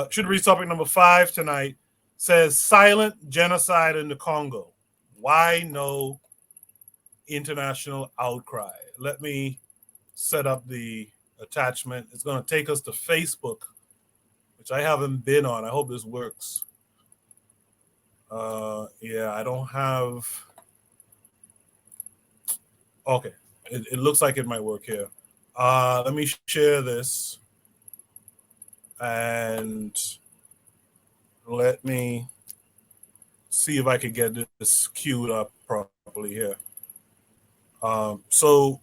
Should read topic number 5 tonight. Says silent genocide in the Congo. Why no international outcry? Let me set up the attachment. It's going to take us to Facebook, which I haven't been on. I hope this works. Yeah, I don't have. Okay, it looks like it might work here. Let me share this. And let me see if I can get this queued up properly here. So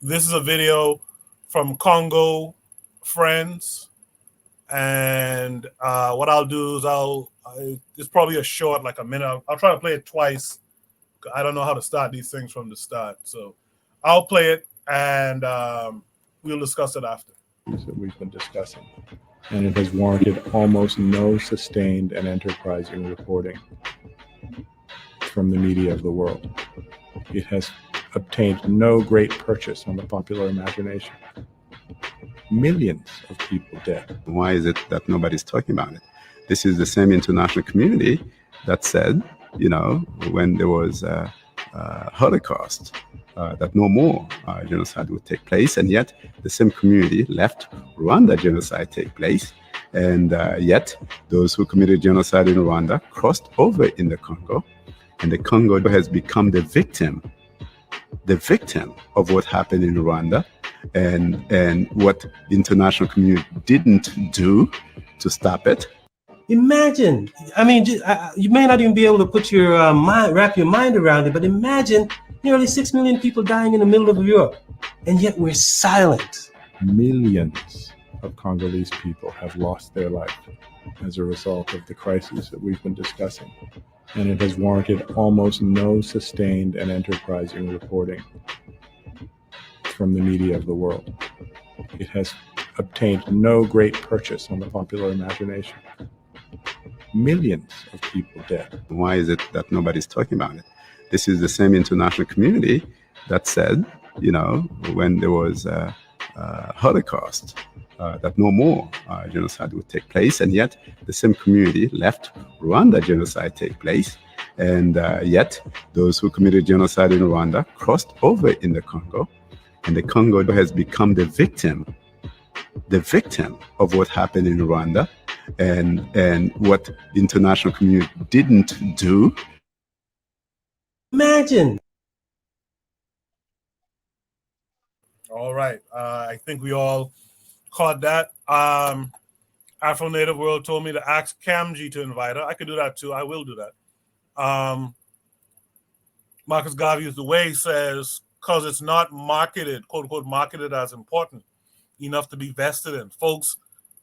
this is a video from Congo friends. And what I'll do is it's probably a short, like a minute. I'll try to play it twice. I don't know how to start these things from the start. So I'll play it and we'll discuss it after. That we've been discussing, and it has warranted almost no sustained and enterprising reporting from the media of the world. It has obtained no great purchase on the popular imagination. Millions of people dead. Why is it that nobody's talking about it? This is the same international community that said, when there was a Holocaust, that no more genocide would take place, and yet the same community left Rwanda genocide take place, and yet those who committed genocide in Rwanda crossed over in the Congo, and the Congo has become the victim of what happened in Rwanda, and what the international community didn't do to stop it. Imagine, you may not even be able to put your wrap your mind around it, but imagine nearly 6 million people dying in the middle of Europe, and yet we're silent. Millions of Congolese people have lost their life as a result of the crises that we've been discussing, and it has warranted almost no sustained and enterprising reporting from the media of the world. It has obtained no great purchase on the popular imagination. Millions of people dead. Why is it that nobody's talking about it? This is the same international community that said, when there was a Holocaust, that no more genocide would take place, and yet the same community left Rwanda genocide take place, and yet those who committed genocide in Rwanda crossed over in the Congo, and the Congo has become the victim of what happened in Rwanda, and what the international community didn't do. Imagine. All right. I think we all caught that. Afro Native World told me to ask Kamji to invite her. I could do that too. I will do that. Marcus Garvey the way says, because it's not marketed, quote unquote, marketed as important enough to be vested in. Folks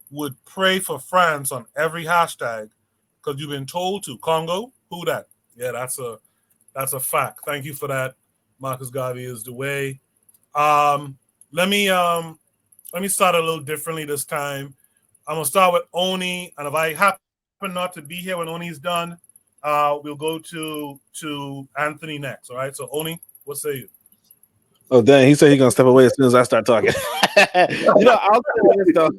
would pray for France on every hashtag because you've been told to. Congo, who that? Yeah, that's a fact. Thank you for that. Marcus Garvey is the way. Let me start a little differently this time. I'm gonna start with Oni, and if I happen not to be here when Oni's done, we'll go to Anthony next. All right. So Oni, what say you? Oh dang, he said he's gonna step away as soon as I start talking. I'll tell you this though.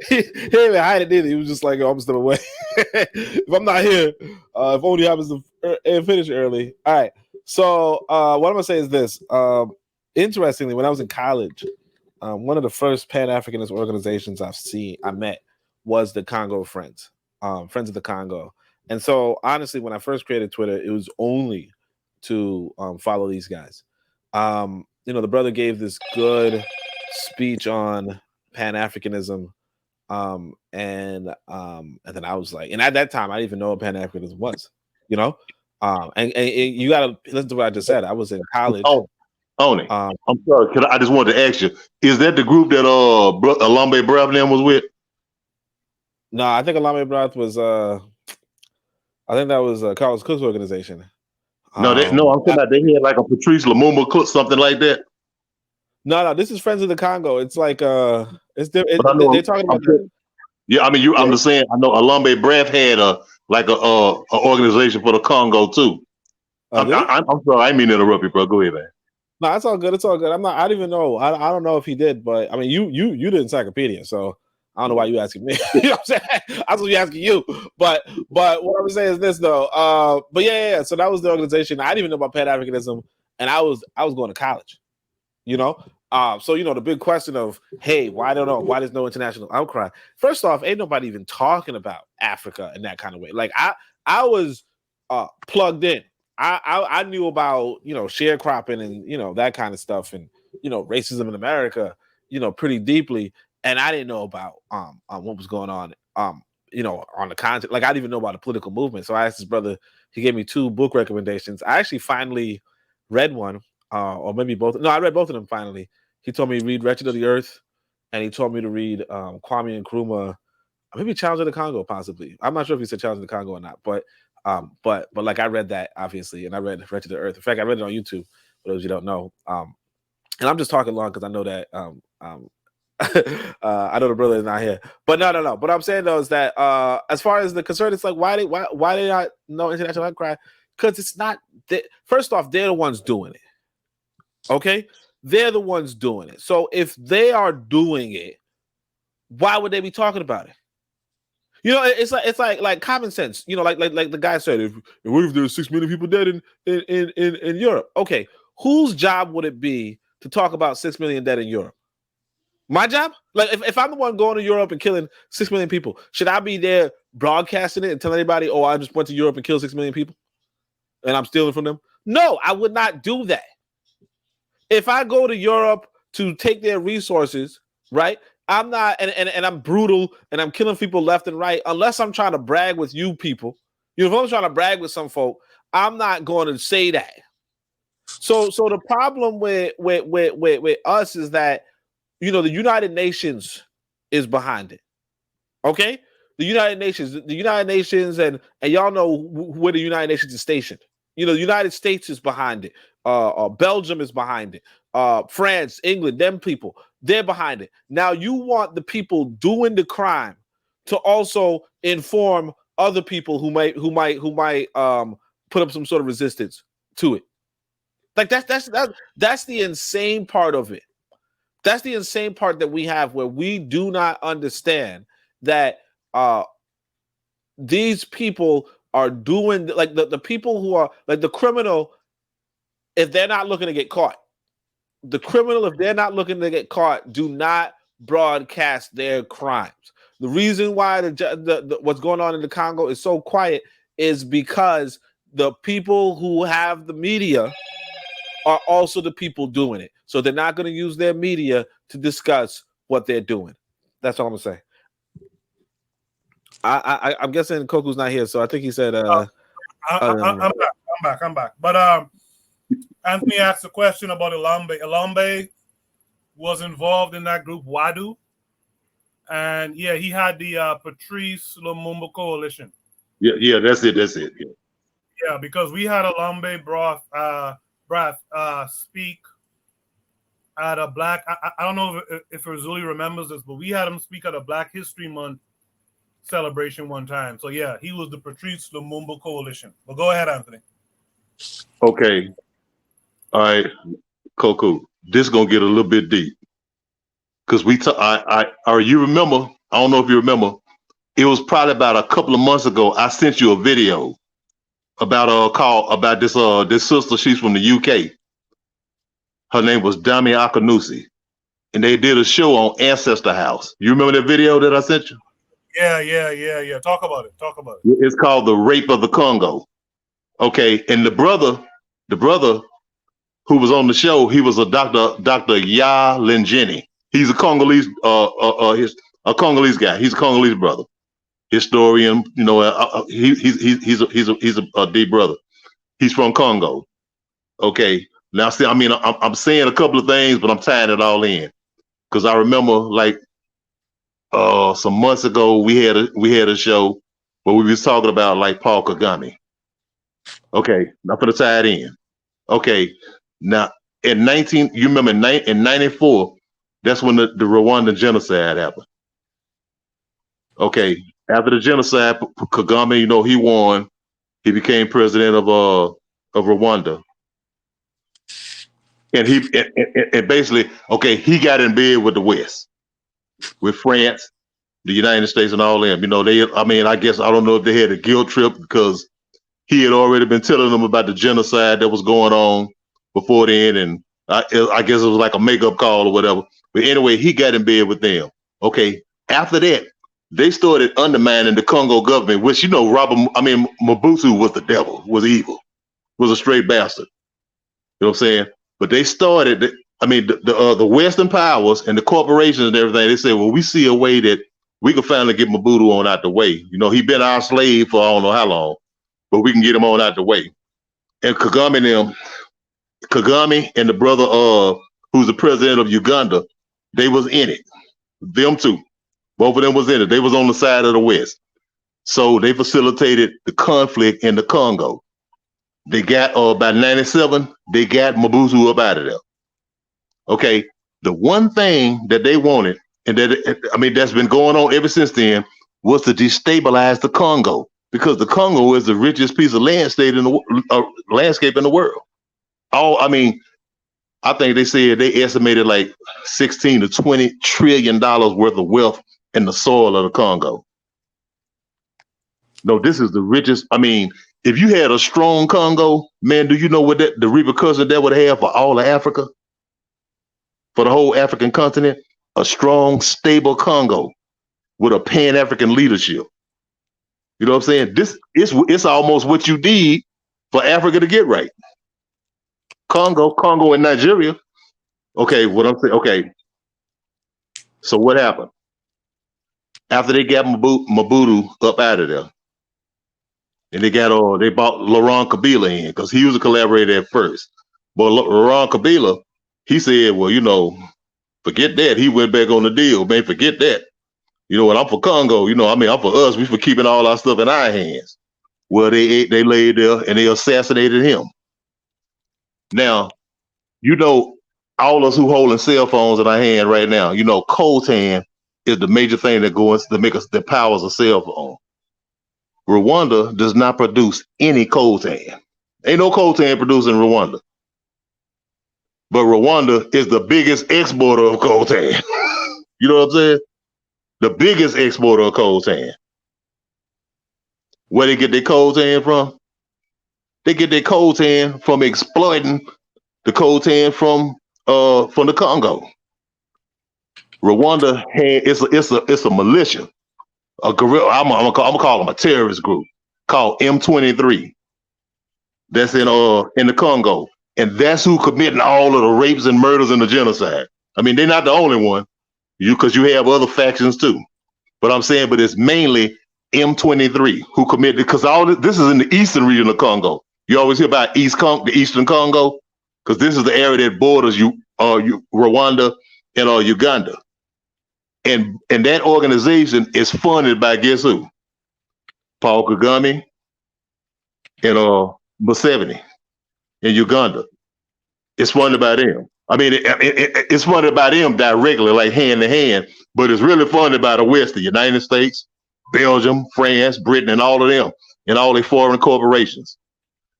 He didn't even hide it, did he? He was just like, I'm gonna step away. If I'm not here, if Oni happens to finish early. All right. So what I'm gonna say is this. Interestingly, when I was in college, one of the first Pan-Africanist organizations I met was the Congo Friends, Friends of the Congo. And so, honestly, when I first created Twitter, it was only to follow these guys. The brother gave this good speech on Pan-Africanism, and then I was like, and at that time, I didn't even know what Pan-Africanism was, and you gotta listen to what I just said. I was in college. Oni, I'm sorry. I just wanted to ask you: is that the group that Alambe Bravnam was with? No, I think Alambe Brath was. I think that was Carlos Cook's organization. No, I'm talking about they had like a Patrice Lumumba Cook, something like that. No, this is Friends of the Congo. It's like it's they're talking about. Yeah, I mean, I'm just saying. I know Alambe Brath had a organization for the Congo too. I'm sorry, I didn't mean to interrupt you, bro. Go ahead, man. No, it's all good. It's all good. I don't even know. I don't know if he did, but I mean, you did encyclopedia, so I don't know why you asking me. You know what I'm saying? I was asking you. But what I'm saying is this though. But yeah. So that was the organization. I didn't even know about Pan Africanism, and I was going to college. You know. So the big question of, hey, why there's no international outcry? First off, ain't nobody even talking about Africa in that kind of way. Like I was plugged in. I knew about sharecropping and that kind of stuff and racism in America pretty deeply, and I didn't know about what was going on on the content. Like I didn't even know about the political movement. So I asked his brother. He gave me 2 book recommendations. I actually finally read one, or maybe both. No, I read both of them finally. He told me to read Wretched of the Earth, and he told me to read Kwame Nkrumah, maybe Challenge of the Congo, possibly. I'm not sure if he said Challenge of the Congo or not, but like I read that obviously, and I read Wretched of the Earth. In fact, I read it on YouTube. For those you don't know, and I'm just talking long because I know that I know the brother is not here, but no. But I'm saying though is that as far as the concern, it's like why they not no international outcry? Because it's not. First off, they're the ones doing it. Okay, they're the ones doing it. So if they are doing it, why would they be talking about it? It's like common sense. Like the guy said, what if there's 6 million people dead in Europe? Okay, whose job would it be to talk about 6 million dead in Europe? My job? Like if I'm the one going to Europe and killing 6 million people, should I be there broadcasting it and telling anybody, oh, I just went to Europe and killed 6 million people and I'm stealing from them? No, I would not do that. If I go to Europe to take their resources, right? I'm not, and I'm brutal and I'm killing people left and right, unless I'm trying to brag with you people. If I'm trying to brag with some folk, I'm not going to say that. So the problem with us is that, the United Nations is behind it. Okay? The United Nations, and y'all know where the United Nations is stationed. The United States is behind it. Belgium is behind it. France, England, them people, they're behind it. Now you want the people doing the crime to also inform other people who might put up some sort of resistance to it. Like that's the insane part of it. That's the insane part that we have, where we do not understand that these people are doing, like the people who are like the criminal. If they're not looking to get caught, the criminal, if they're not looking to get caught, do not broadcast their crimes. The reason why what's going on in the Congo is so quiet is because the people who have the media are also the people doing it. So they're not going to use their media to discuss what they're doing. That's all I'm going to say. I'm guessing Koku's not here, so I think he said... I'm back. But Anthony asked a question about Elambe. Elambe was involved in that group, Wadu. And yeah, he had the Patrice Lumumba Coalition. Yeah, that's it. Yeah, because we had Elambe Brath speak at a black, I don't know if Razuli remembers this, but we had him speak at a Black History Month celebration one time. So yeah, he was the Patrice Lumumba Coalition. But go ahead, Anthony. Okay. All right, Koku, this is gonna get a little bit deep. Because you remember, I don't know if you remember, it was probably about a couple of months ago, I sent you a video about this sister. She's from the UK. Her name was Dami Akanusi, and they did a show on Ancestor House. You remember that video that I sent you? Yeah. Talk about it. It's called The Rape of the Congo. Okay, and the brother who was on the show, he was a Dr. Ya Linjeni. He's a Congolese, a Congolese guy. He's a Congolese brother, historian. He's a deep brother. He's from Congo. Okay. Now, see, I mean, I'm saying a couple of things, but I'm tying it all in because I remember, like, some months ago we had a show where we was talking about like Paul Kagame. Okay, now for the tie it in. Okay, now in 94, that's when the Rwandan genocide happened. Okay, after the genocide, Kagame, he won. He became president of Rwanda. And and basically, okay, he got in bed with the West, with France, the United States and all them. You know, I guess I don't know if they had a guilt trip because he had already been telling them about the genocide that was going on before then, and I guess it was like a makeup call or whatever. But anyway, he got in bed with them. Okay, after that, they started undermining the Congo government, which, you know, Mobutu was the devil, was evil, was a straight bastard. You know what I'm saying? But they started, the Western powers and the corporations and everything, they said, well, we see a way that we can finally get Mobutu on out the way. You know, he been our slave for I don't know how long, but we can get him on out the way. And Kagame and the brother who's the president of Uganda, they was in it. Them two. Both of them was in it. They was on the side of the West. So they facilitated the conflict in the Congo. They got by 97, they got Mobutu up out of there. Okay. The one thing that they wanted, and that's been going on ever since then, was to destabilize the Congo, because the Congo is the richest piece of landscape in the world. I think they said they estimated like 16 to 20 trillion dollars worth of wealth in the soil of the Congo. No, this is the richest. If you had a strong Congo, man, do you know what the repercussions that would have for all of Africa? For the whole African continent? A strong, stable Congo with a Pan-African leadership. You know what I'm saying? It's almost what you need for Africa to get right. Congo and Nigeria. Okay, what I'm saying, okay. So what happened? After they got Mobutu up out of there, and they bought Laurent Kabila in, because he was a collaborator at first. But Laurent Kabila, he said, well, you know, forget that. He went back on the deal, man, forget that. You know what, I'm for Congo, I'm for us, we for keeping all our stuff in our hands. Well, they laid there and they assassinated him. Now, all us who holding cell phones in our hand right now, coltan is the major thing that powers a cell phone. Rwanda does not produce any coltan. Ain't no coltan produced in Rwanda. But Rwanda is the biggest exporter of coltan. You know what I'm saying? The biggest exporter of coltan. Where they get their coltan from? They get their coltan from exploiting the coltan from the Congo. Rwanda it's a militia, a guerrilla. I'm gonna call them a terrorist group called M23. That's in the Congo, and that's who committing all of the rapes and murders and the genocide. They're not the only one, because you have other factions too. But I'm saying, it's mainly M23 who committed, because all this is in the eastern region of Congo. You always hear about the eastern Congo, because this is the area that borders Rwanda and Uganda. And that organization is funded by, guess who? Paul Kagame and Museveni in Uganda. It's funded by them. It's funded by them directly, like hand to hand, but it's really funded by the West, the United States, Belgium, France, Britain, and all of them, and all their foreign corporations.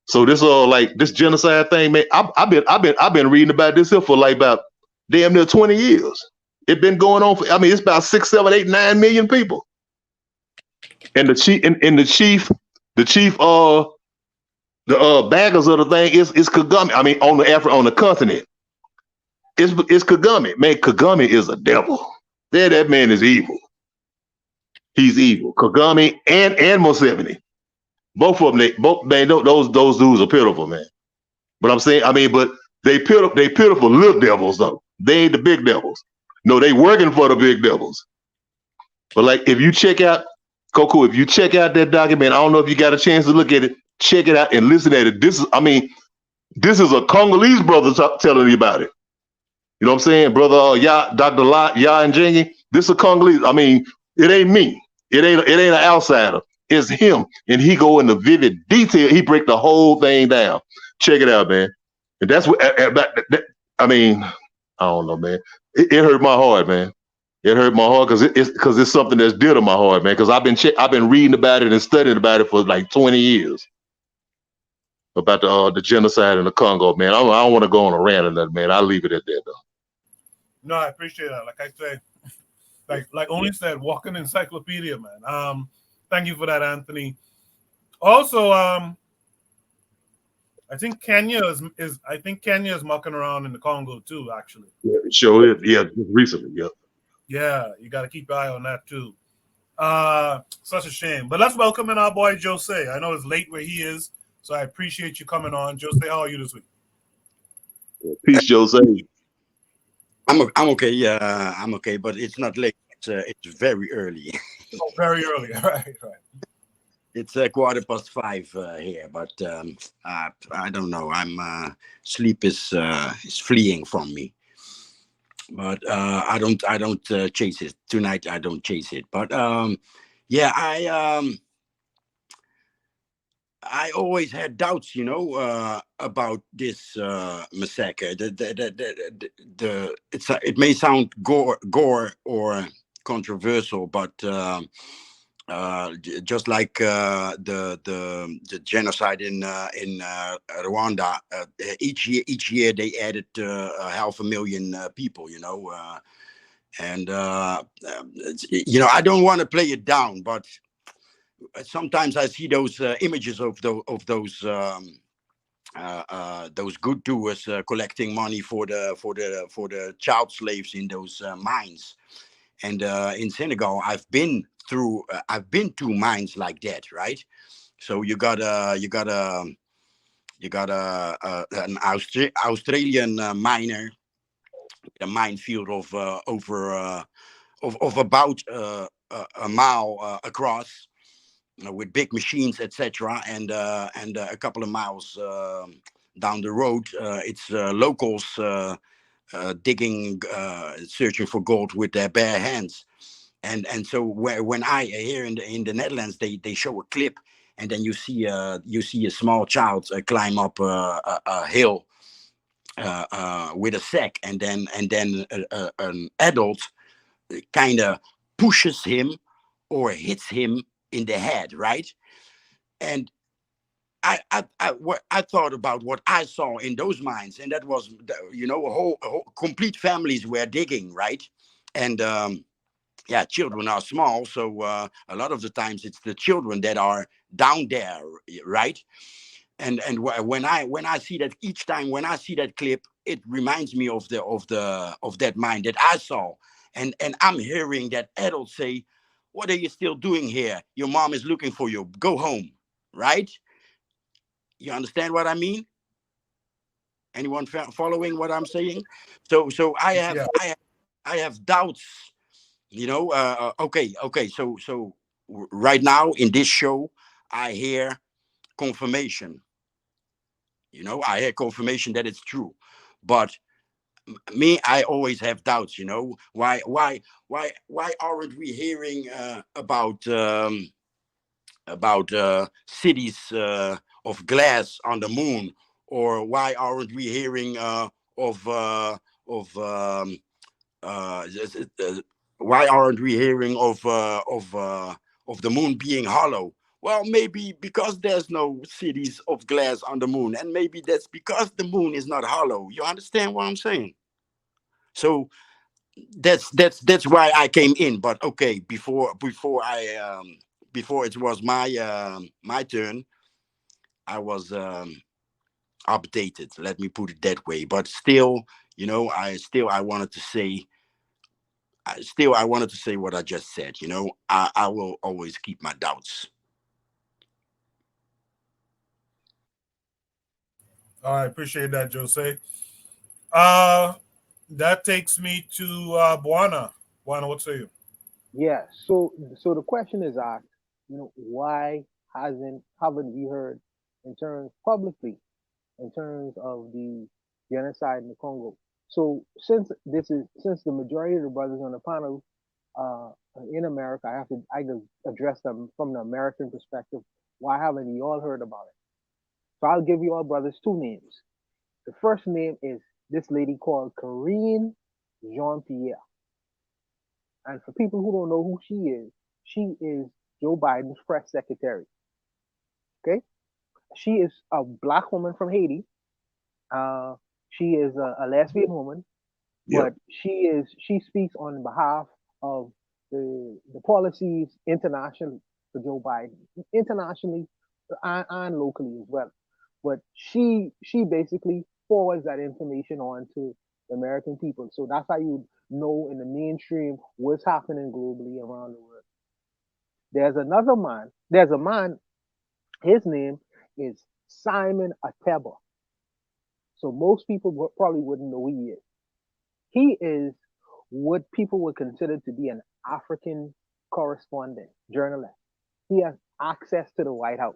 So this genocide thing, man, I've been reading about this here for like about damn near 20 years. It's been going on for, it's about 6, 7, 8, 9 million people. And the chief baggers of the thing is Kagame. On the continent, it's Kagame. Man, Kagame is a devil. That man is evil. He's evil. Kagame and Museveni. Both of them, those dudes are pitiful, man. But I'm saying, but they pitiful little devils though. They ain't the big devils. No, they working for the big devils. But like, if you check out that document, I don't know if you got a chance to look at it. Check it out and listen at it. This is a Congolese brother telling you about it. You know what I'm saying, brother? Dr. Ya and Jengi. This is a Congolese. It ain't me. It ain't an outsider. It's him, and he go into vivid detail. He break the whole thing down. Check it out, man. And that's what. I don't know, man. It hurt my heart, man. It hurt my heart because it's something that's dear to my heart, man. Because I've been reading about it and studying about it for like 20 years about the genocide in the Congo, man. I don't want to go on a rant on that, man. I'll leave it at that, though. No, I appreciate that. Like I say, Like only said, walking encyclopedia, man. Thank you for that, Anthony. Also, I think Kenya is I think Kenya is mucking around in the Congo too. Actually, Yeah, sure is. Yeah, just recently. Yeah. yeah, you got to keep an eye on that too. Such a shame. But let's welcome in our boy Jose. I know it's late where he is, so I appreciate you coming on. Jose, how are you this week? Peace, Jose. I'm okay. Yeah, I'm okay, but it's not late. It's very early. Oh, very early. Right, right. It's 5:15 here, but I don't know. I'm sleep is fleeing from me. But I don't chase it tonight. I don't chase it. But yeah, I always had doubts, about this massacre. It may sound gore or controversial, but just like the genocide in Rwanda, each year they added 500,000 people, and I don't want to play it down, but sometimes I see those images of those good doers collecting money for the child slaves in those mines. And in Senegal, I've been to mines like that, right? So you got an Australian miner, a minefield of of about a mile across, with big machines, etc. And a couple of miles down the road, it's locals digging, searching for gold with their bare hands. And so when I here in the Netherlands, they show a clip, and then you see a small child climb up a hill with a sack, and then an adult kind of pushes him or hits him in the head, right? And I thought about what I saw in those mines, and that was, a whole complete families were digging, right? And yeah, children are small, so a lot of the times it's the children that are down there, right? And when I see that, each time when I see that clip, it reminds me of that mine that I saw, and I'm hearing that adult say, "What are you still doing here? Your mom is looking for you. Go home," right? You understand what I mean? Anyone following what I'm saying? So Yeah. I have doubts. Okay. So right now in this show, I hear confirmation. I hear confirmation that it's true, but me, I always have doubts. Why aren't we hearing about cities of glass on the moon, or why aren't we hearing of of why aren't we hearing of the moon being hollow? Well, maybe because there's no cities of glass on the moon, and maybe that's because the moon is not hollow. You understand what I'm saying? So that's why I came in. But okay, before it was my turn, I was updated. Let me put it that way. But still, I wanted to say. I wanted to say what I just said. I will always keep my doubts. I appreciate that, Jose. Uh, that takes me to Buana. Buana, what say you? Yeah. So the question is asked, why haven't we heard in terms publicly in terms of the genocide in the Congo? So since the majority of the brothers on the panel uh, in America, I can address them from the American perspective. Why haven't you all heard about it? So I'll give you all brothers two names. The first name is this lady called Karine Jean Pierre. And for people who don't know who she is Joe Biden's press secretary. Okay, she is a black woman from Haiti. She is a lesbian woman, Yep. but she speaks on behalf of the policies internationally for Joe Biden, internationally and locally as well. But she basically forwards that information on to the American people. So that's how you know in the mainstream what's happening globally around the world. There's another man. There's a man. His name is Simon Ateba. So most people probably wouldn't know who he is. He is what people would consider to be an African correspondent, journalist. He has access to the White House.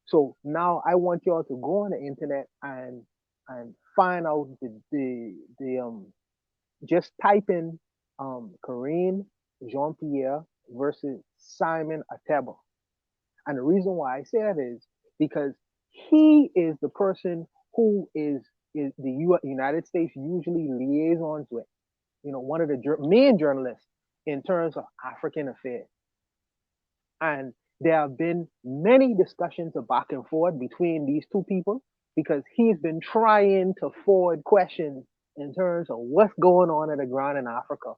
So now I want y'all to go on the internet and find out the just type in Corinne Jean Pierre versus Simon Ateba. And the reason why I say that is because he is the person who is the United States usually liaisons with. You know, one of the main journalists in terms of African affairs. And there have been many discussions of back and forth between these two people because he's been trying to forward questions in terms of what's going on the ground in Africa.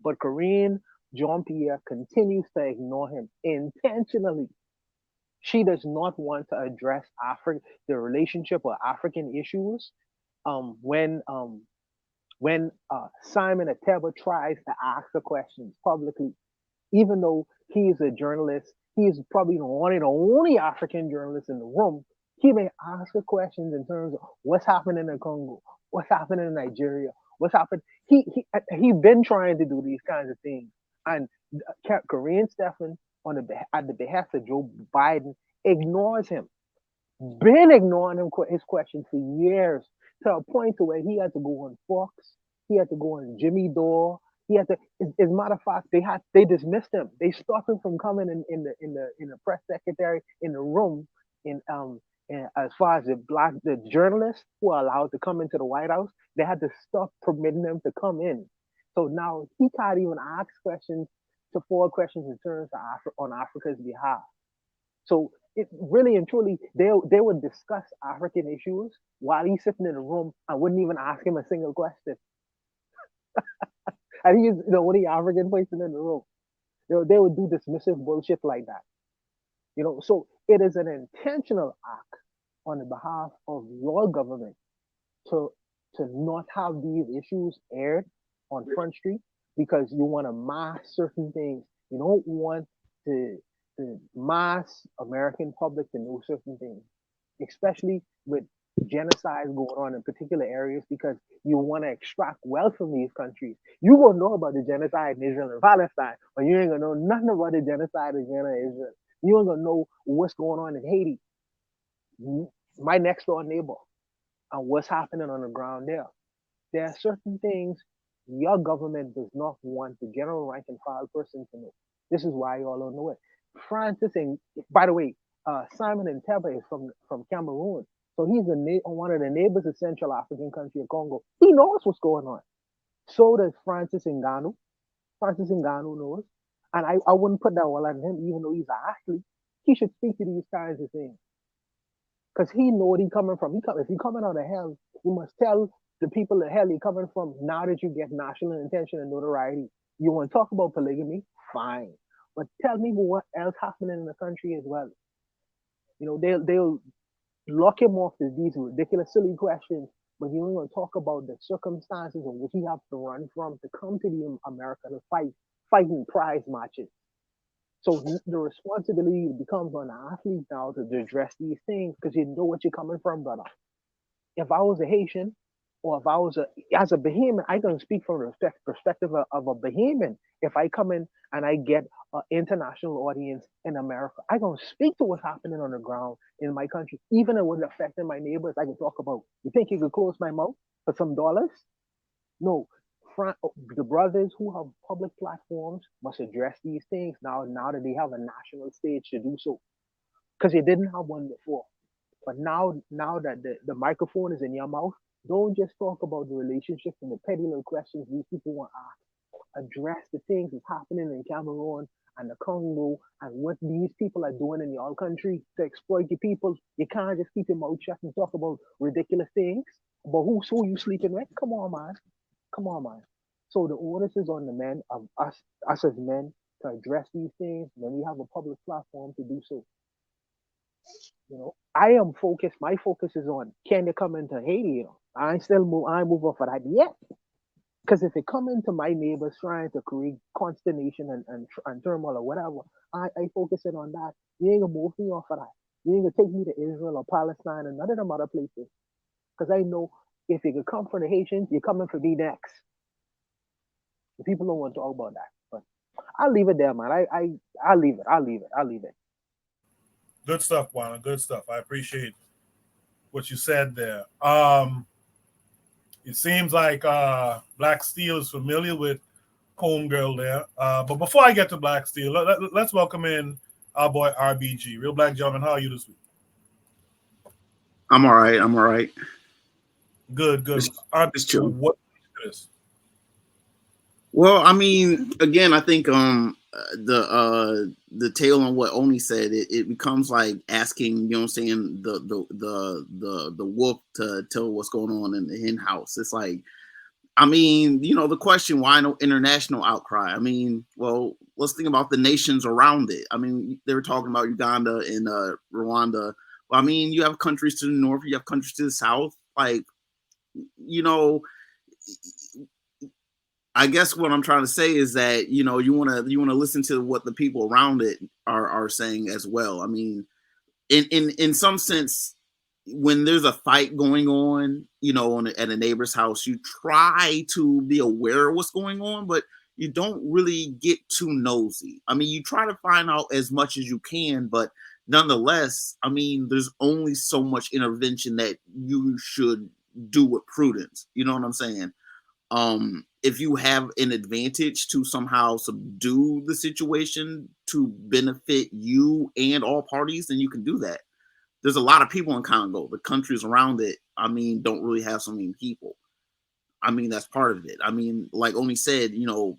But Corinne Jean Pierre continues to ignore him intentionally. She does not want to address the relationship or African issues. When Simon Ateba tries to ask the questions publicly, even though he is a journalist, he is probably one of the only African journalists in the room. He may ask the questions in terms of what's happening in Congo, what's happening in Nigeria, what's happened. He's been trying to do these kinds of things, and Korean Stephan at the behest of Joe Biden ignores him. Been ignoring him his questions for years to a point to where he had to go on Fox, he had to go on Jimmy Dore. He had to. As a matter of fact, they dismissed him. They stopped him from coming in the press secretary in the room. And as far as the journalists who are allowed to come into the White House, they had to stop permitting them to come in. So now he can't even ask questions to forward questions in terms of on Africa's behalf. So it really and truly, they would discuss African issues while he's sitting in the room. I wouldn't even ask him a single question. And he's the only African person in the room. They would do dismissive bullshit like that. So it is an intentional act on the behalf of your government to not have these issues aired on Front Street because you want to mask certain things. You don't want the mass American public to know certain things, especially with genocide going on in particular areas because you want to extract wealth from these countries. You gonna know about the genocide in Israel and Palestine, but you ain't gonna know nothing about the genocide in Israel. You ain't gonna know what's going on in Haiti, my next door neighbor, and what's happening on the ground there. There are certain things your government does not want the general rank and file person to know. This is why y'all don't know it. Francis, and by the way, Simon Ntebe is from Cameroon. So he's one of the neighbors of Central African country of Congo. He knows what's going on. So does Francis Ngannou. Francis Ngannou knows. And I wouldn't put that all on him, even though he's an athlete. He should speak to these kinds of things. Because he know what he's coming from. If he's coming out of hell, you must tell the people of hell he's coming from now that you get national attention and notoriety. You want to talk about polygamy? Fine. But tell me what else happening in the country as well. They'll lock him off to these ridiculous, silly questions, but you ain't gonna talk about the circumstances of what he has to run from to come to the America to fight in prize matches. So the responsibility becomes on the athlete now to address these things because you know what you're coming from, brother. If I was a Haitian or if I was as a Bahamian, I can speak from the perspective of a Bahamian. If I come in and I get an international audience in America, I can speak to what's happening on the ground in my country, even if it was affecting my neighbors. I can talk about. You think you could close my mouth for some dollars? No. The brothers who have public platforms must address these things now that they have a national stage to do so, because they didn't have one before. But now that the microphone is in your mouth, don't just talk about the relationship and the petty little questions these people want to ask. Address the things that's happening in Cameroon and the Congo and what these people are doing in your country to exploit the people. You can't just keep your mouth shut and talk about ridiculous things. But who you sleeping with? Come on, man. So the onus is on the men of us as men to address these things when we have a public platform to do so. I am focused. My focus is on can they come into Haiti? I ain't move off of that yet. Because if it come into my neighbors trying to create consternation and turmoil or whatever, I focus in on that. You ain't gonna move me off of that. You ain't gonna take me to Israel or Palestine and none of them other places. Because I know if you could come for the Haitians, you're coming for me next. The people don't want to talk about that. But I'll leave it there, man. I'll leave it. Good stuff, Juan. Good stuff. I appreciate what you said there. It seems like Black Steel is familiar with Homegirl there. But before I get to Black Steel, let's welcome in our boy RBG. Real Black Gentleman, how are you this week? I'm all right. Good. It's chill. What is? Well, I mean, again, I think the tail on what Oni said, it becomes like asking, you know what I'm saying, the wolf to tell what's going on in the hen house. It's like, I mean, the question, why no international outcry? I mean, well, let's think about the nations around it. I mean, they were talking about Uganda and Rwanda. Well, I mean, you have countries to the north, you have countries to the south. Like, I guess what I'm trying to say is that, you want to listen to what the people around it are saying as well. I mean, in some sense, when there's a fight going on, at a neighbor's house, you try to be aware of what's going on, but you don't really get too nosy. I mean, you try to find out as much as you can, but nonetheless, I mean, there's only so much intervention that you should do with prudence. You know what I'm saying? If you have an advantage to somehow subdue the situation to benefit you and all parties, then you can do that. There's a lot of people in Congo. The countries around it, I mean, don't really have so many people. I mean, that's part of it. I mean, like Oni said, if the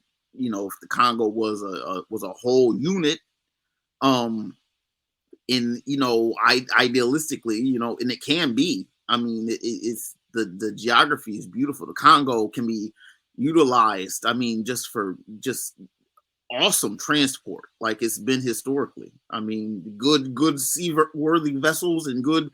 Congo was a whole unit, idealistically, and it can be. I mean, it's the geography is beautiful. The Congo can be utilized. I mean, just awesome transport, like it's been historically. I mean, good seaworthy vessels and good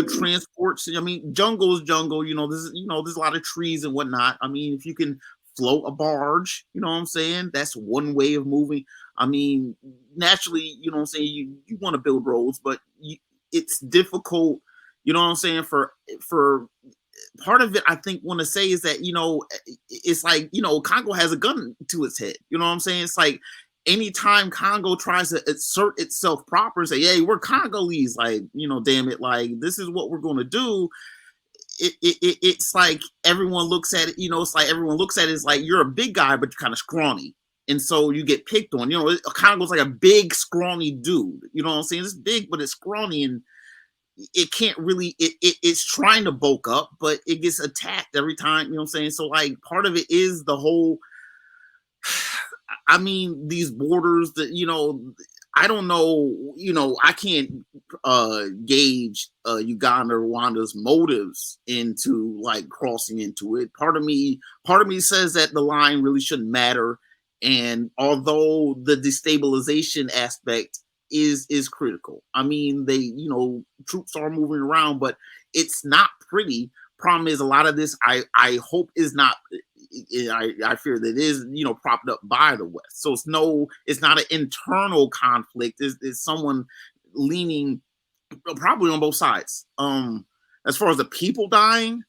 transports. I mean, jungle is jungle. There's a lot of trees and whatnot. I mean, if you can float a barge, you know what I'm saying, that's one way of moving. I mean, naturally, you know what I'm saying, you want to build roads, but it's difficult. You know what I'm saying, for part of it, I think, want to say is that, it's like, Congo has a gun to its head. You know what I'm saying? It's like anytime Congo tries to assert itself proper and say, hey, we're Congolese, like, damn it, like, this is what we're going to do. It's like everyone looks at it, it's like everyone looks at it as like, you're a big guy, but you're kind of scrawny. And so you get picked on. Congo's like a big, scrawny dude. You know what I'm saying? It's big, but it's scrawny, and it can't really, it's trying to bulk up, but it gets attacked every time, you know what I'm saying? So, like, part of it is the whole, I mean, these borders that, I don't know, I can't gauge Uganda or Rwanda's motives into, like, crossing into it. Part of me says that the line really shouldn't matter. And although the destabilization aspect is critical. I mean, troops are moving around, but it's not pretty. Problem is, a lot of this, I hope is not, I fear that it is, propped up by the West. So it's not an internal conflict. It's someone leaning probably on both sides. As far as the people dying,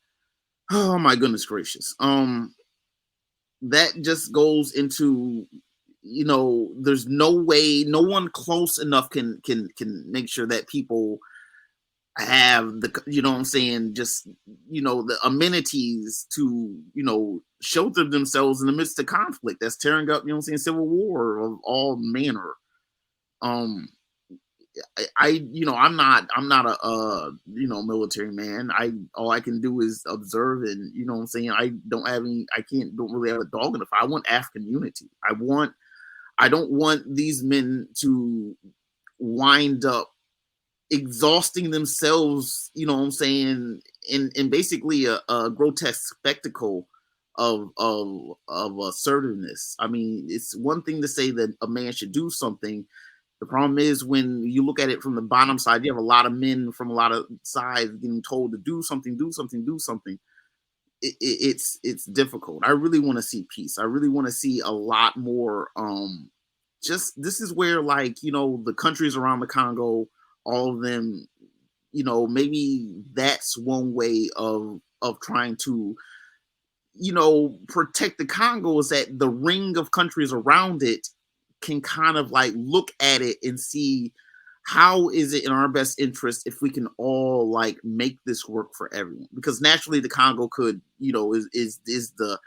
oh my goodness gracious. That just goes into, there's no way, no one close enough can make sure that people have the, you know what I'm saying, just, the amenities to, shelter themselves in the midst of conflict that's tearing up, civil war of all manner. I'm not a military man. All I can do is observe, and what I'm saying, don't really have a dog in the fight. I want African unity. I don't want these men to wind up exhausting themselves, in basically a grotesque spectacle of assertiveness. I mean, it's one thing to say that a man should do something. The problem is when you look at it from the bottom side, you have a lot of men from a lot of sides getting told to do something, do something, do something. It's difficult. I really want to see peace. I really want to see a lot more. Just this is where, like, you know, the countries around the Congo, all of them, you know, maybe that's one way of trying to, you know, protect the Congo, is that the ring of countries around it can kind of like look at it and see how is it in our best interest if we can all like make this work for everyone, because naturally the Congo could, you know, is the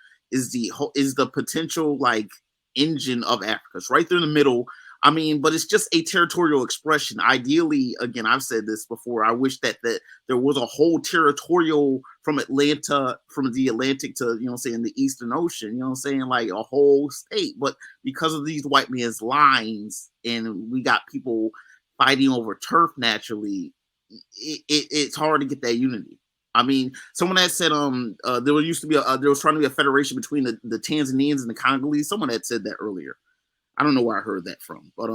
potential like engine of Africa. It's right there in the middle. I mean, but it's just a territorial expression. Ideally, again, I've said this before, I wish that there was a whole territorial from the Atlantic to, you know, saying the Eastern Ocean, you know, saying like a whole state. But because of these white man's lines, and we got people fighting over turf naturally, it's hard to get that unity. I mean, someone had said there used to be there was trying to be a federation between the Tanzanians and the Congolese. Someone had said that earlier. I don't know where I heard that from, but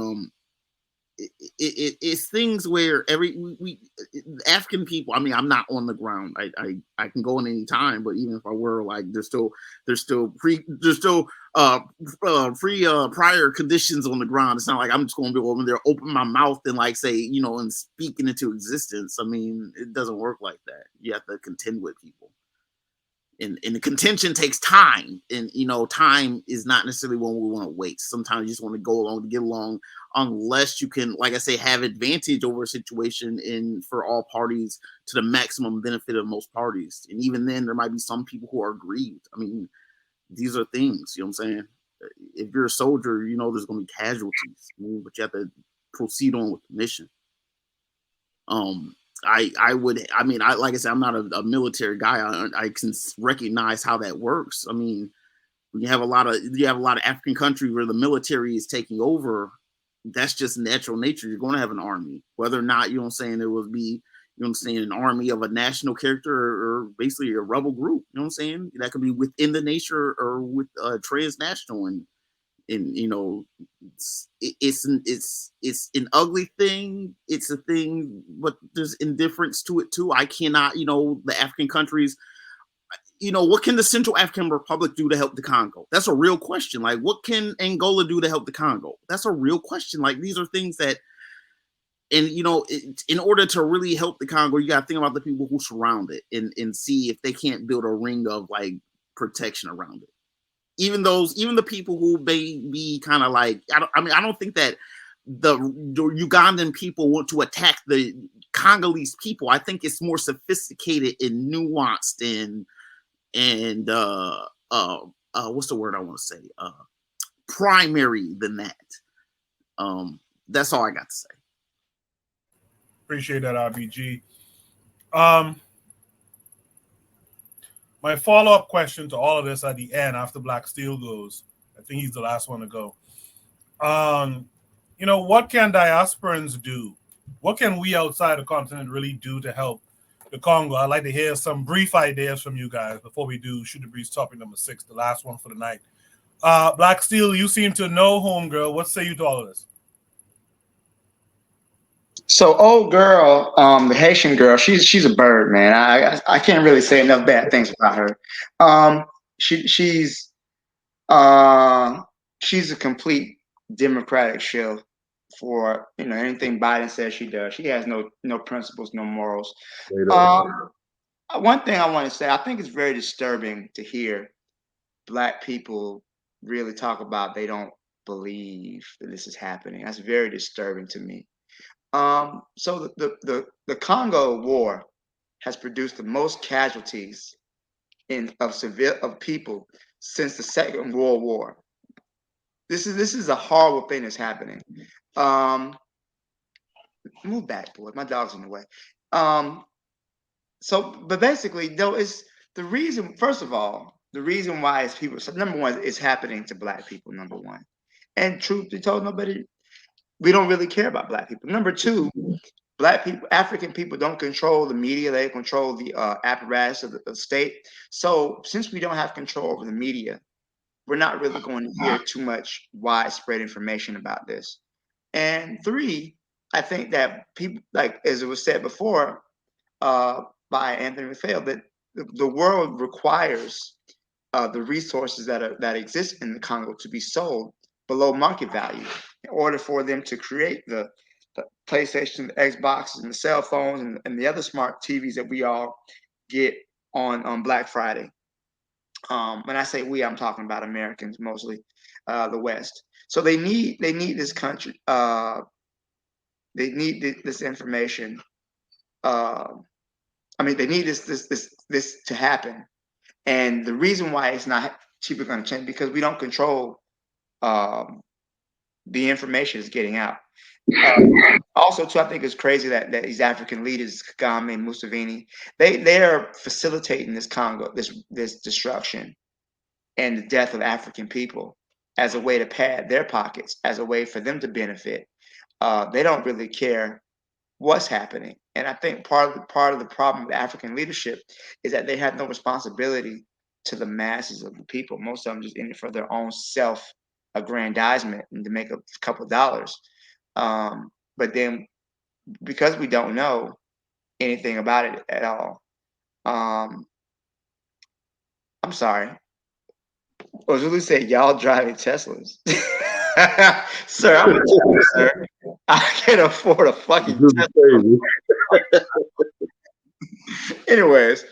it's things where African people. I mean, I'm not on the ground. I can go in any time, but even if I were, like, there's still free prior conditions on the ground. It's not like I'm just going to be over there, open my mouth and like say, you know, and speaking into existence. I mean, it doesn't work like that. You have to contend with people. And the contention takes time, and you know, time is not necessarily one we want to waste. Sometimes you just want to go along to get along, unless you can, like I say, have advantage over a situation and for all parties to the maximum benefit of most parties. And even then, there might be some people who are aggrieved. I mean, these are things, you know what I'm saying? If you're a soldier, you know there's going to be casualties, but you have to proceed on with the mission. Like I said, I'm not a military guy. I can recognize how that works. I mean, when you have a lot of African countries where the military is taking over, that's just natural nature. You're going to have an army, whether or not, you know what I'm saying, there will be, you know what I'm saying, an army of a national character or basically a rebel group. You know what I'm saying? That could be within the nation or with transnational, and you know, it's an ugly thing. It's a thing, but there's indifference to it too. I cannot, you know, the African countries, you know, what can the Central African Republic do to help the Congo? That's a real question. Like, what can Angola do to help the Congo? That's a real question. Like, these are things that, and you know, in order to really help the Congo, you got to think about the people who surround it and see if they can't build a ring of like protection around it. Even the people who may be kind of like, I don't think that the Ugandan people want to attack the Congolese people. I think it's more sophisticated and nuanced and what's the word I want to say? Primary than that. That's all I got to say. Appreciate that, RBG. My follow-up question to all of this at the end, after Black Steel goes, I think he's the last one to go. You know, what can diasporans do? What can we outside the continent really do to help the Congo? I'd like to hear some brief ideas from you guys before we do Shoot the Breeze topic number 6, the last one for the night. Black Steel, you seem to know homegirl. What say you to all of this? So old girl, the Haitian girl, she's a bird, man. I can't really say enough bad things about her. She's a complete Democratic shill for, you know, anything Biden says she does. She has no principles, no morals. One thing I want to say, I think it's very disturbing to hear Black people really talk about they don't believe that this is happening. That's very disturbing to me. So the Congo War has produced the most casualties of people since the Second World War. This is a horrible thing that's happening. Move back, boy. My dog's in the way. But basically, though, it's the reason. First of all, the reason why is people. So number one, it's happening to Black people. Number one, and truth be told, we don't really care about Black people. Number two, Black people, African people don't control the media. They control the apparatus of the state. So since we don't have control over the media, we're not really going to hear too much widespread information about this. And three, I think that people, like as it was said before by Anthony McPhail, that the world requires the resources that exist in the Congo to be sold below market value in order for them to create the PlayStation, the Xboxes, and the cell phones, and the other smart TVs that we all get on Black Friday. When I say we, I'm talking about Americans mostly, the West. So they need this country. They need this information. I mean, they need this to happen. And the reason why it's not cheaper going to change because we don't control the information is getting out. Also, too, I think it's crazy that these African leaders, Kagame and Museveni, they are facilitating this Congo, this destruction and the death of African people as a way to pad their pockets, as a way for them to benefit. They don't really care what's happening, and I think part of the problem with African leadership is that they have no responsibility to the masses of the people. Most of them just in it for their own self-aggrandizement and to make a couple dollars. But then, because we don't know anything about it at all, I'm sorry. Or Zulu said, "Y'all driving Teslas." Sir, I'm a Tesla, sir. I can't afford a fucking Tesla. Anyways,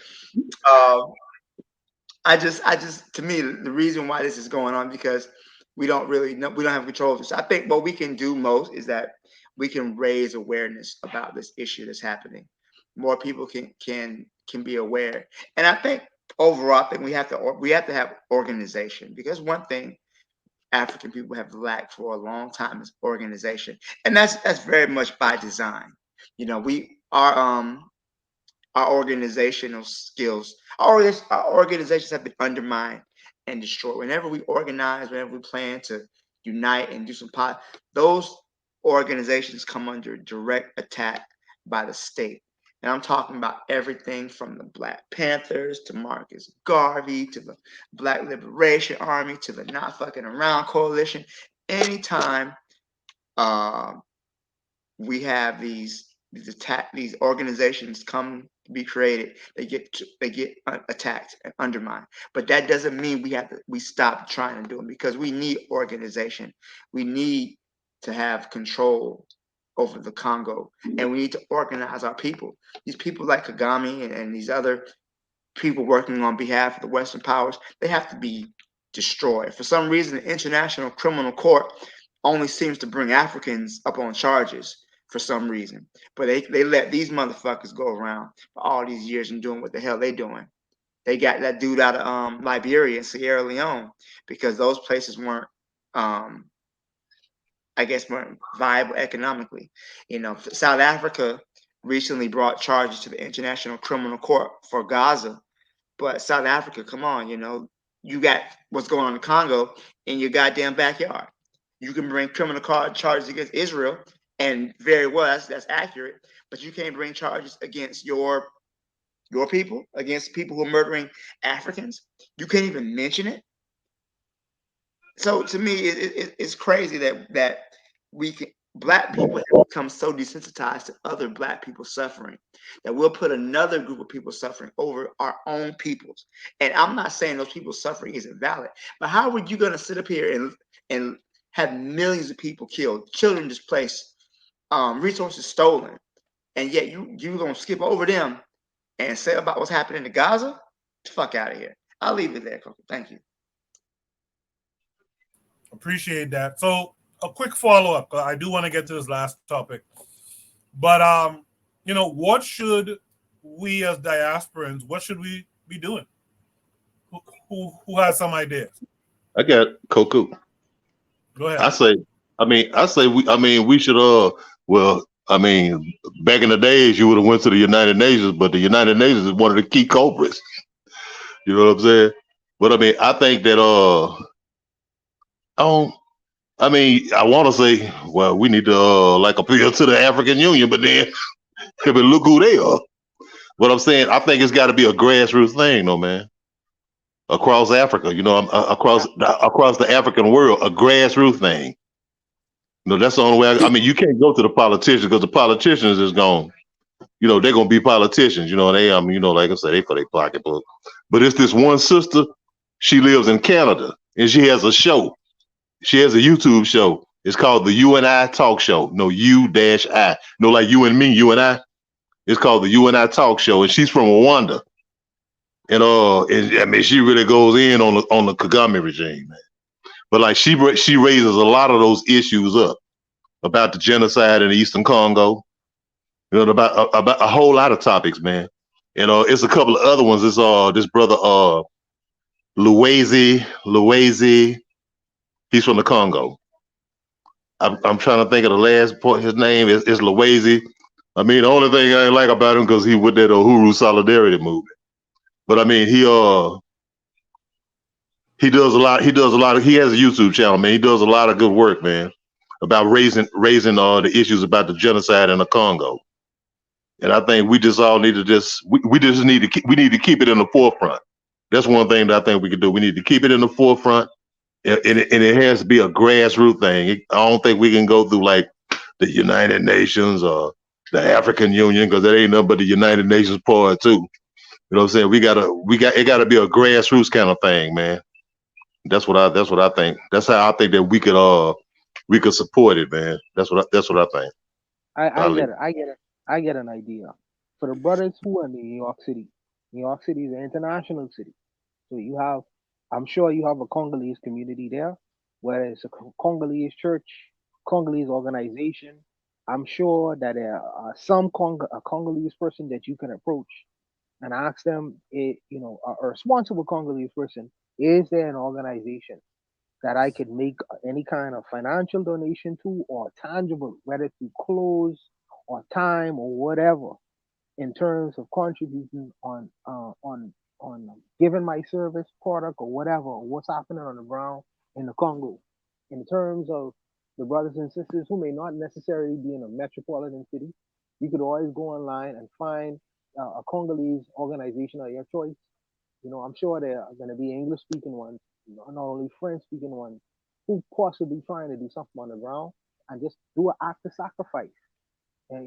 I just, to me, the reason why this is going on because we don't really know, we don't have control of this. I think what we can do most is that we can raise awareness about this issue that's happening. More people can be aware, and I think overall, I think we have to have organization because one thing African people have lacked for a long time is organization, and that's very much by design. You know, our organizational skills, our organizations have been undermined and destroyed. Whenever we organize, whenever we plan to unite and do some those organizations come under direct attack by the state. And I'm talking about everything from the Black Panthers to Marcus Garvey to the Black Liberation Army to the Not Fucking Around Coalition. Anytime we have these organizations come to be created, they get attacked and undermined. But that doesn't mean we stop trying to do it because we need organization. We need to have control over the Congo, and we need to organize our people. These people like Kagame and these other people working on behalf of the Western powers, they have to be destroyed. For some reason, the International Criminal Court only seems to bring Africans up on charges for some reason. But they let these motherfuckers go around for all these years and doing what the hell they doing. They got that dude out of Liberia and Sierra Leone because those places weren't weren't viable economically. You know, South Africa recently brought charges to the International Criminal Court for Gaza. But South Africa, come on, you know, you got what's going on in Congo in your goddamn backyard. You can bring criminal charges against Israel, and very well, that's accurate. But you can't bring charges against your people, against people who are murdering Africans. You can't even mention it. So to me, it's crazy that Black people have become so desensitized to other Black people suffering that we'll put another group of people suffering over our own peoples. And I'm not saying those people's suffering isn't valid, but how are you going to sit up here and have millions of people killed, children displaced, resources stolen, and yet you're going to skip over them and say about what's happening to Gaza? Get the fuck out of here. I'll leave it there, Coco. Thank you. Appreciate that. So a quick follow-up. I do want to get to this last topic. But you know, what should we as diasporans, what should we be doing? Who has some ideas? I got Coco. Go ahead. I say we should well, I mean, back in the days you would have went to the United Nations, but the United Nations is one of the key culprits. You know what I'm saying? But I mean, I think that I I mean, I want to say, well, we need to like appeal to the African Union, but then, but look who they are. But I'm saying, I think it's got to be a grassroots thing, though, man. Across Africa, you know, across the African world, a grassroots thing. You know, that's the only way. I mean, you can't go to the politicians because the politicians is gone. You know, they're gonna be politicians. You know, they you know, like I said, they for their pocketbook. But it's this one sister. She lives in Canada, and she has a show. She has a YouTube show. It's called the You and I Talk Show. No, U-I. No, like you and me, you and I. It's called the You and I Talk Show, and she's from Rwanda. And I mean, she really goes in on the Kagame regime, man. But like she raises a lot of those issues up about the genocide in the Eastern Congo. You know, about a whole lot of topics, man. You know, it's a couple of other ones. It's this brother Louise. He's from the Congo. I'm trying to think of the last point. His name is Louise. I mean, the only thing I ain't like about him because he with that Uhuru Solidarity movement. But I mean, he does a lot. He has a YouTube channel, man. He does a lot of good work, man, about raising the issues about the genocide in the Congo. And I think we just all need to need to keep it in the forefront. That's one thing that I think we can do. We need to keep it in the forefront, and it has to be a grassroots thing. I don't think we can go through like the United Nations or the African Union because that ain't nothing but the United Nations part too. You know what I'm saying? It gotta be a grassroots kind of thing, man. That's what I think. That's how I think that we could support it, man. That's what I think. I get an idea. For the brothers who are in New York City, New York City is an international city. So I'm sure you have a Congolese community there, whether it's a Congolese church, Congolese organization. I'm sure that there are a Congolese person that you can approach and ask them, a responsible Congolese person, is there an organization that I could make any kind of financial donation to or tangible, whether through clothes or time or whatever, in terms of contributing on giving my service product or whatever, what's happening on the ground in the Congo. In terms of the brothers and sisters who may not necessarily be in a metropolitan city, you could always go online and find a Congolese organization of your choice. I'm sure there are going to be English speaking ones, not only French speaking ones, who possibly trying to do something on the ground and just do an act of sacrifice. And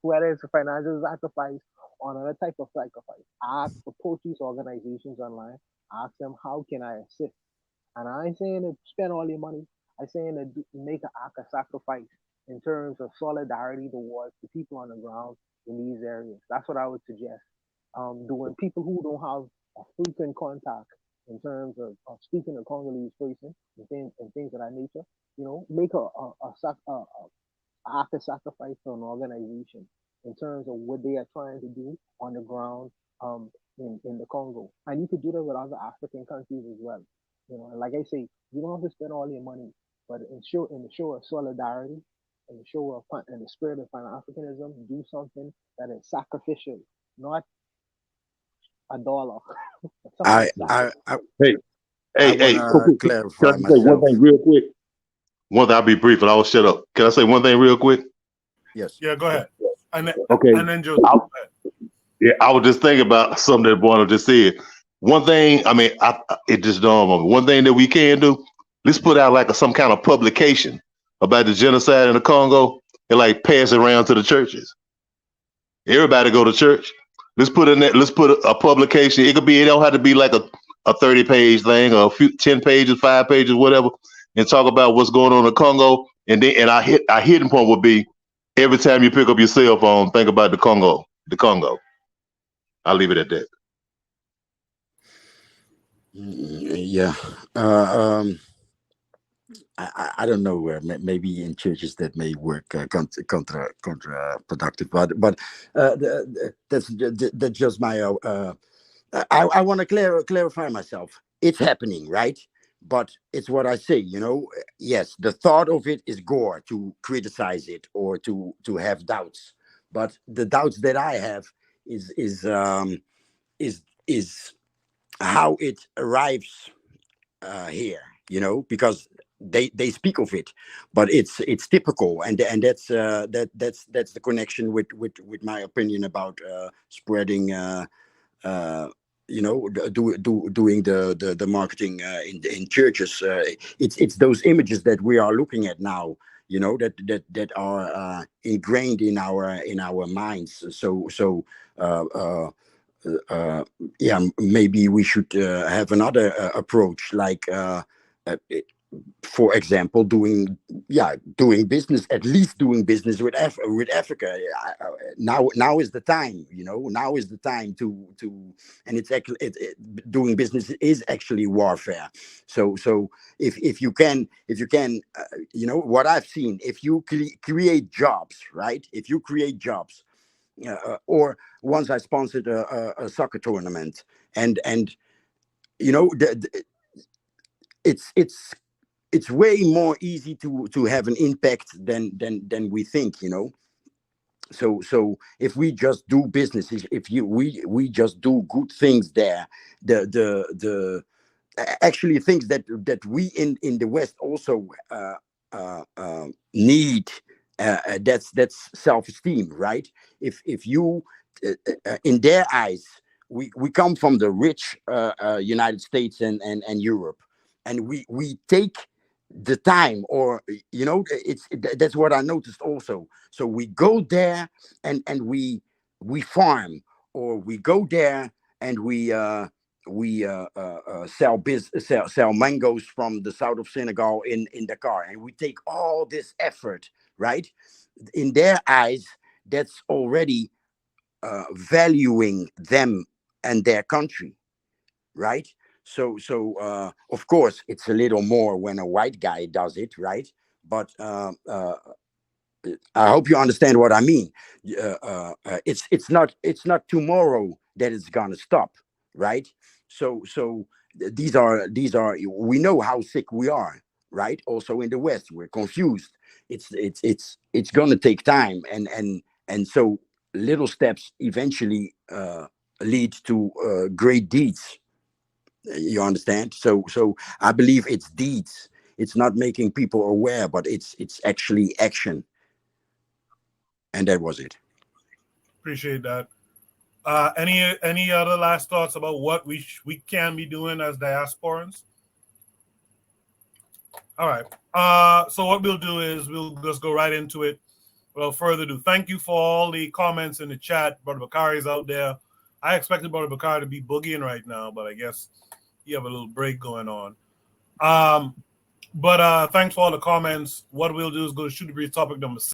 whether it's a financial sacrifice or another type of sacrifice, approach these organizations online, ask them how can I assist. And I ain't saying to spend all your money. I'm saying to make an act of sacrifice in terms of solidarity towards the people on the ground in these areas. That's what I would suggest. Doing people who don't have a frequent contact in terms of speaking a Congolese person and things of that nature, make a act of sacrifice for an organization in terms of what they are trying to do on the ground in the Congo. And you could do that with other African countries as well. And like I say, you don't have to spend all your money, but in the show of solidarity, in the show of in the spirit of Pan-Africanism, do something that is sacrificial, not $1. I Hey, want to can clarify I just say one myself. thing real quick? I'll be brief and I'll shut up. Can I say one thing real quick? Yes. Yeah, go ahead. And then Joseph. I was just thinking about something that Buono just said. One thing, I mean, it just dawned on me. One thing that we can do, let's put out like some kind of publication about the genocide in the Congo and like pass it around to the churches. Everybody go to church. Let's put a publication. It don't have to be like a 30-page thing or a few 10 pages, 5 pages, whatever, and talk about what's going on in the Congo. And our hidden point would be every time you pick up your cell phone, think about the Congo. The Congo. I'll leave it at that. Yeah. I don't know where. Maybe in churches that may work counterproductive, but that's just my. I want to clarify myself. It's happening, right? But it's what I say. Yes, the thought of it is gore to criticize it or to have doubts. But the doubts that I have is how it arrives here. Because they speak of it, but it's typical, and that's that's the connection with my opinion about spreading. Doing the marketing in churches. It's those images that we are looking at now, that are ingrained in our minds. Yeah, maybe we should have another approach, like for example, doing business, at least doing business with Africa. Now is the time, now is the time to and it's actually doing business is actually warfare. So if you can what I've seen, if you create jobs, right? If you create jobs, or once I sponsored a soccer tournament, and it's way more easy to have an impact than we think. So if we just do business, if we just do good things there, the actually things that we in the West also need. That's self-esteem, right? If you in their eyes, we come from the rich United States and Europe, and we take the time, or that's what I noticed also. So we go there and we farm, or we go there and we sell mangoes from the south of Senegal in Dakar, and we take all this effort, right? In their eyes, that's already valuing them and their country, right? So of course it's a little more when a white guy does it, right? But I hope you understand what I mean. It's not tomorrow that it's gonna stop, right? So these are we know how sick we are, right? Also in the West, we're confused. It's gonna take time, and so little steps eventually lead to great deeds. You understand? So I believe it's deeds. It's not making people aware, but it's actually action. And that was it. Appreciate that. Any other last thoughts about what we can be doing as diasporans? All right. So what we'll do is we'll just go right into it. Without further ado, thank you for all the comments in the chat. Brother Bakari is out there. I expected Brother Bakari to be boogieing right now, but I guess you have a little break going on. But thanks for all the comments. What we'll do is go to Shoot the Breeze topic number